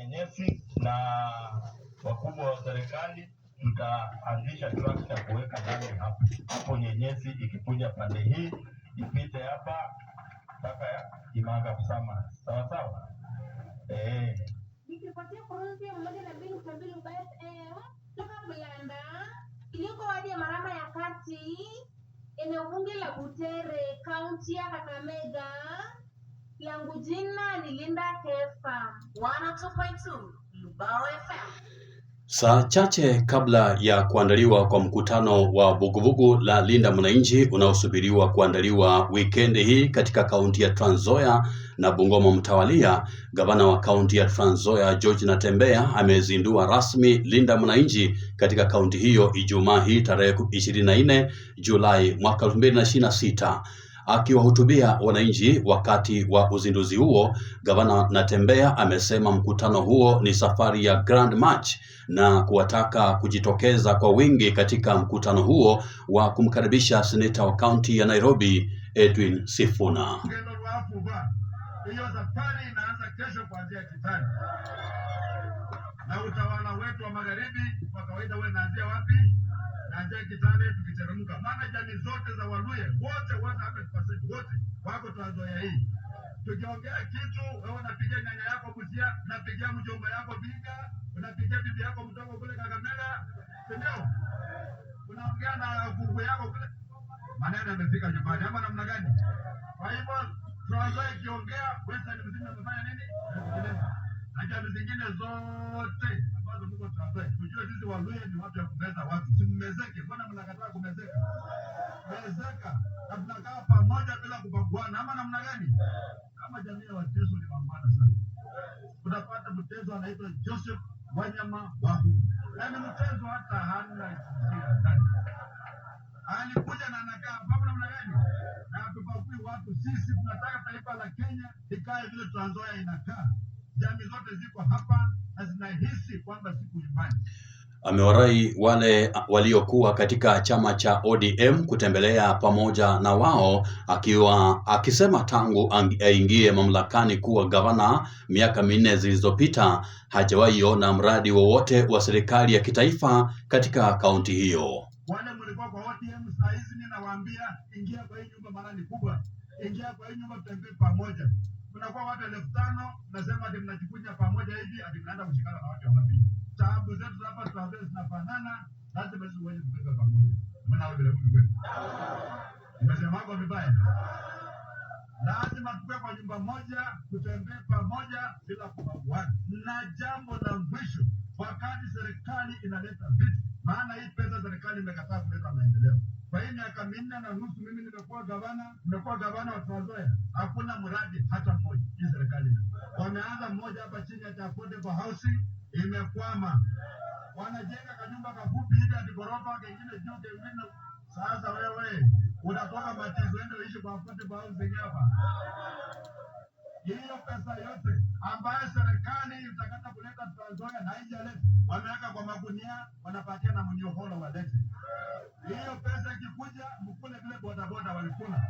kwenye nyesi na wakubwa wa serikali tutaanzisha trakta kuweka ndani hapo nyenyesi, ikikuja pande hii ipite hapa mpaka Imanga Kusama, sawa sawa. Nikipatia kurunzi ya 1.2 FM toka Bulanda iliyoko wadi ya Marama ya Kati, eneo bunge la Butere, kaunti ya Kakamega. Langu jina ni Linda Kefa, 102.2 Lubao FM. Saa chache kabla ya kuandaliwa kwa mkutano wa vuguvugu la Linda Mwananchi unaosubiriwa kuandaliwa wikendi hii katika kaunti ya Trans Nzoia na Bungoma mtawalia, gavana wa kaunti ya Trans Nzoia George Natembeya amezindua rasmi Linda Mwananchi katika kaunti hiyo Ijumaa hii tarehe 24 Julai mwaka 2026. Akiwahutubia wananchi wakati wa uzinduzi huo, gavana Natembeya amesema mkutano huo ni safari ya Grand March na kuwataka kujitokeza kwa wingi katika mkutano huo wa kumkaribisha seneta wa kaunti ya Nairobi Edwin Sifuna. Hiyo safari inaanza kesho kuanzia Kitale. Na utawala wetu wa magharibi kwa kawaida wewe naanzia wapi? Naanzia Kitale tukiteremka. Maana jamii zote za Waluya wote 100% wote wako Trans Nzoia hii. Tukiongea kitu wewe unapigia nyanya yako Busia, unapigia mjomba yako Binga, unapigia bibi yako mdogo kule Kakamega, ndio? Unaongea na gugu yako kule. Maneno yamefika nyumbani ama namna gani? Kwa hivyo Trans Nzoia ikiongea Western mzima amefanya nini? Na jamii zingine zote ambazo mko Trans Nzoia, tujue sisi Waluya ni watu ya kumeza watu. Simezeke, mbona mnakataa kumezeka? Mezeka, na tunakaa pamoja bila kubaguana ama namna gani? Kama jamii ya Wateso ni wangwana sana. Unapata Mteso anaitwa Joseph Wanyama Wahu. Yaani Mteso hata hana njia ndani. Alikuja na anakaa hapa namna gani? Na tupakui watu, sisi tunataka taifa la Kenya ikae vile Trans Nzoia inakaa. Jamii zote ziko hapa na zinahisi kwamba siku nyumbani. Amewarai wale waliokuwa katika chama cha ODM kutembelea pamoja na wao, akisema tangu aingie mamlakani kuwa gavana miaka 4 zilizopita hajawahi ona mradi wowote wa serikali ya kitaifa katika kaunti hiyo. Wale mlikuwa kwa ODM saa hizi ninawaambia ingia kwa hii nyumba, maana ni kubwa. Ingia kwa hii nyumba tutembee pamoja. Kunakuwa watu 5,000 nasema ati mnajikunya pamoja hivi ati mnaenda kushikana na watu wapi? Taabu zetu hapa Trans Nzoia zinafanana, lazima sisi wote tubebe pamoja. Mnaona vile mtu kweli. Nimesema hapo vibaya. Lazima tukue kwa nyumba moja, tutembee pamoja bila kubaguana. Na jambo la mwisho, wakati serikali inaleta vitu, maana hii pesa serikali imekataa kuleta maendeleo. Kwa hii miaka 4.5 mimi nimekuwa gavana wa Trans Nzoia, hakuna mradi hata mmoja hii serikali. Wameanza mmoja hapa chini ya affordable housing, imekwama. Wanajenga kanyumba kafupi hivi hadi ghorofa kingine juu kingine. Sasa wewe unatoka Matizo ende uishi kwa affordable housing hapa. Hiyo pesa yote ambayo serikali itakata kuleta Trans Nzoia na haijaleta, wameweka kwa magunia, wanapatia na mnyoholo walete. Hiyo pesa ikikuja mkule vile bodaboda walikula.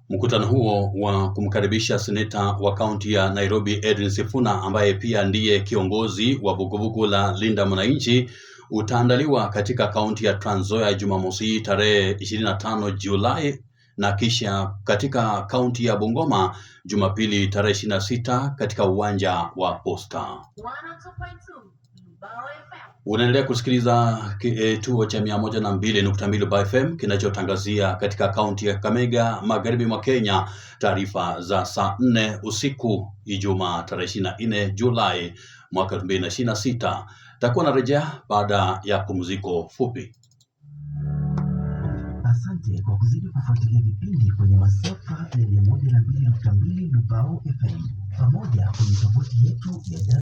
Mkutano huo wa kumkaribisha seneta wa kaunti ya Nairobi Edwin Sifuna, ambaye pia ndiye kiongozi wa vuguvugu la Linda Mwananchi, utaandaliwa katika kaunti ya Trans Nzoia Jumamosi tarehe 25 Julai na kisha katika kaunti ya Bungoma Jumapili tarehe 26 katika uwanja wa Posta. 102.2 Lubao FM. Unaendelea kusikiliza kituo cha 102.2 Lubao FM kinachotangazia katika kaunti ya Kakamega magharibi mwa Kenya. Taarifa za saa 4 usiku Ijumaa tarehe 24 Julai mwaka 2026. Takuwa narejea baada ya pumziko fupi. Asante kwa kuzidi kufuatilia vipindi kwenye masafa ya 102.2 Lubao FM pamoja kwenye tovuti yetu ya